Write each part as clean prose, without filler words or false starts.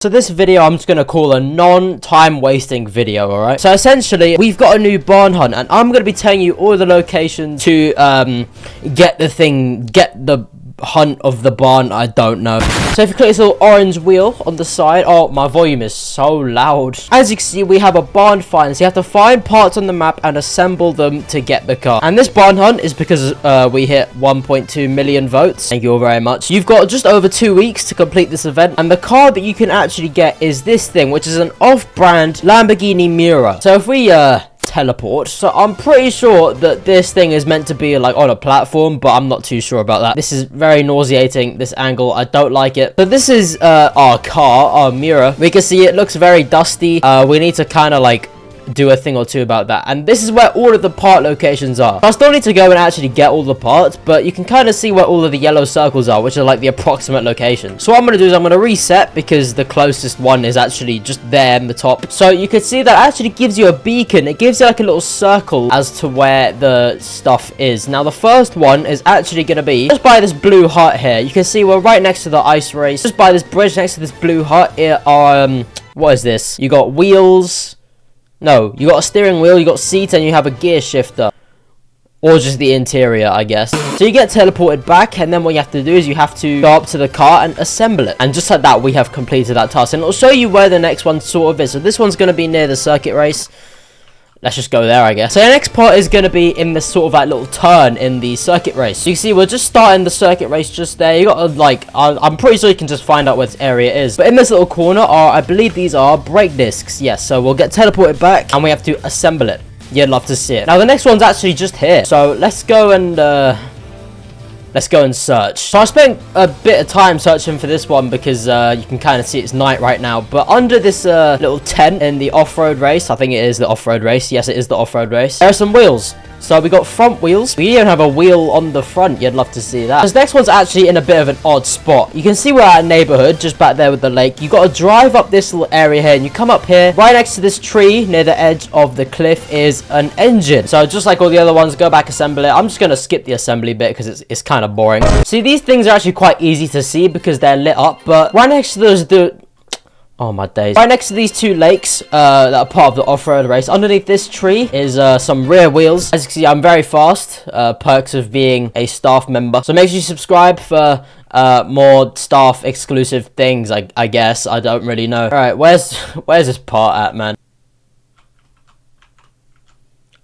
So this video I'm just going to call a non-time wasting video, alright? So essentially, we've got a new barn hunt, and I'm going to be telling you all the locations to get the hunt of the barn. I don't know. So if you click this little orange wheel on the side, oh, my volume is so loud. As you can see, we have a barn find, so you have to find parts on the map and assemble them to get the car. And this barn hunt is because we hit 1.2 million votes. Thank you all very much. You've got just over 2 weeks to complete this event, and the car that you can actually get is this thing, which is an off-brand Lamborghini Miura. So if we teleport, so I'm pretty sure that this thing is meant to be like on a platform, but I'm not too sure about that. This is very nauseating, this angle. I don't like it. So this is our car, our Miura. We can see it looks very dusty. We need to kind of like do a thing or two about that, and this is where all of the part locations are. I still need to go and actually get all the parts, but you can kind of see where all of the yellow circles are, which are like the approximate locations. So what I'm going to do is I'm going to reset, because the closest one is actually just there in the top. So you can see that actually gives you a beacon. It gives you like a little circle as to where the stuff is. Now the first one is actually going to be just by this blue hut here. You can see we're right next to the ice race, just by this bridge next to this blue hut. Here are what is this? You got wheels. No, you got a steering wheel, you got seats, and you have a gear shifter. Or just the interior, I guess. So you get teleported back, and then what you have to do is you have to go up to the car and assemble it. And just like that, we have completed that task. And it'll show you where the next one sort of is. So this one's going to be near the circuit race. Let's just go there, I guess. So the next part is going to be in this sort of like little turn in the circuit race. So you see, we're just starting the circuit race just there. You got to like, I'm pretty sure you can just find out where this area is. But in this little corner are, I believe these are brake discs. Yes, so we'll get teleported back and we have to assemble it. You'd love to see it. Now the next one's actually just here. So let's go and search. So I spent a bit of time searching for this one because you can kind of see it's night right now. But under this little tent in the off-road race, I think it is the off-road race. Yes, it is the off-road race. There are some wheels. So we got front wheels. We even have a wheel on the front. You'd love to see that. This next one's actually in a bit of an odd spot. You can see we're at a neighborhood just back there with the lake. You got to drive up this little area here, and you come up here. Right next to this tree near the edge of the cliff is an engine. So just like all the other ones, go back, assemble it. I'm just going to skip the assembly bit because it's kind of boring. See, these things are actually quite easy to see because they're lit up. But right next to those, oh my days. Right next to these two lakes that are part of the off-road race, underneath this tree is some rear wheels. As you can see, I'm very fast. Perks of being a staff member. So make sure you subscribe for more staff exclusive things, I guess. I don't really know. Alright, where's this part at, man?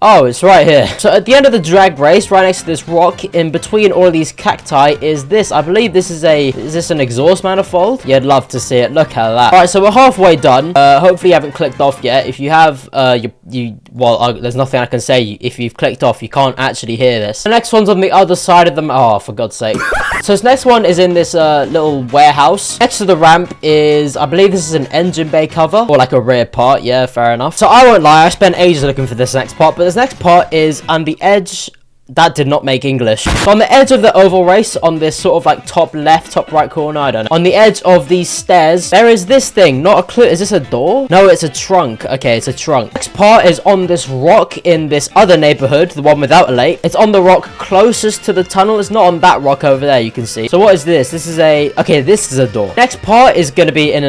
Oh, it's right here. So at the end of the drag race, right next to this rock, in between all of these cacti, is this. I believe this is this an exhaust manifold? You'd love to see it. Look at that. Alright, so we're halfway done. Hopefully you haven't clicked off yet. If you have, there's nothing I can say. If you've clicked off, you can't actually hear this. The next one's on the other side of them. Oh, for God's sake. So this next one is in this little warehouse. Next to the ramp is, I believe this is an engine bay cover, or like a rear part. Yeah, fair enough. So I won't lie, I spent ages looking for this next part, but this next part is on the edge. That did not make English. So on the edge of the oval race, on this sort of like top left, top right corner, I don't know. On the edge of these stairs, there is this thing. Not a clue. Is this a door? No, it's a trunk. Okay, it's a trunk. Next part is on this rock in this other neighborhood, the one without a lake. It's on the rock closest to the tunnel. It's not on that rock over there, you can see. So what is this? This is okay, this is a door. Next part is going to be in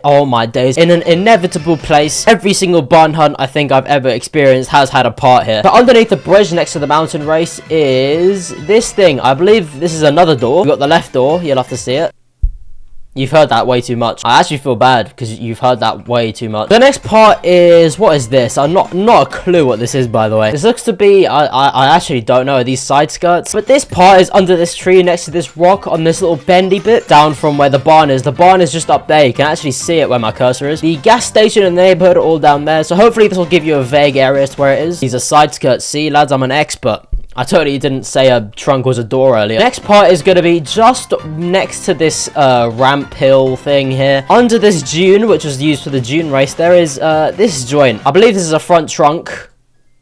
oh my days, in an inevitable place. Every single barn hunt I think I've ever experienced has had a part here. But underneath the bridge next to the mountain race is this thing. I believe this is another door. We've got the left door. You'll have to see it. You've heard that way too much. I actually feel bad because you've heard that way too much. The next part is, what is this? I'm not a clue what this is, by the way. This looks to be, I actually don't know, these side skirts. But this part is under this tree next to this rock on this little bendy bit down from where the barn is. The barn is just up there. You can actually see it where my cursor is. The gas station and the neighborhood are all down there. So hopefully this will give you a vague area as to where it is. These are side skirts. See, lads, I'm an expert. I totally didn't say a trunk was a door earlier. Next part is going to be just next to this ramp hill thing here. Under this dune, which was used for the dune race, there is this joint. I believe this is a front trunk.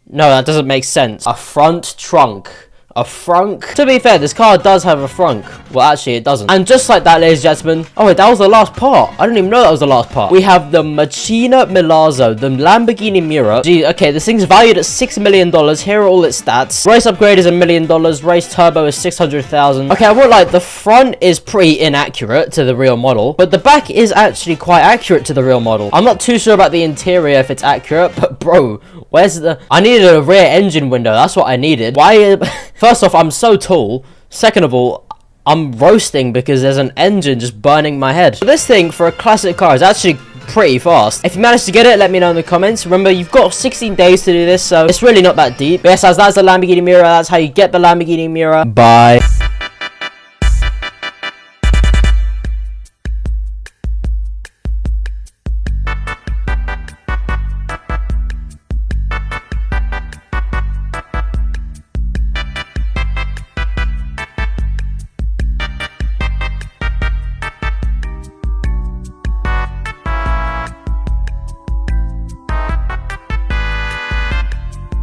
No, that doesn't make sense. A front trunk. A frunk. To be fair, this car does have a frunk. Well, actually, it doesn't. And just like that, ladies and gentlemen. Oh, wait, that was the last part. I didn't even know that was the last part. We have the Macchina Milazzo, the Lamborghini Miura. Gee, okay, this thing's valued at $6 million. Here are all its stats. Race upgrade is $1 million. Race turbo is 600,000. Okay, I won't lie, the front is pretty inaccurate to the real model, but the back is actually quite accurate to the real model. I'm not too sure about the interior if it's accurate, but bro, where's the... I needed a rear engine window. That's what I needed. Why... First off, I'm so tall. Second of all, I'm roasting because there's an engine just burning my head. So this thing, for a classic car, is actually pretty fast. If you manage to get it, let me know in the comments. Remember, you've got 16 days to do this, so it's really not that deep. But yes, that's the Lamborghini Miura. That's how you get the Lamborghini Miura. Bye.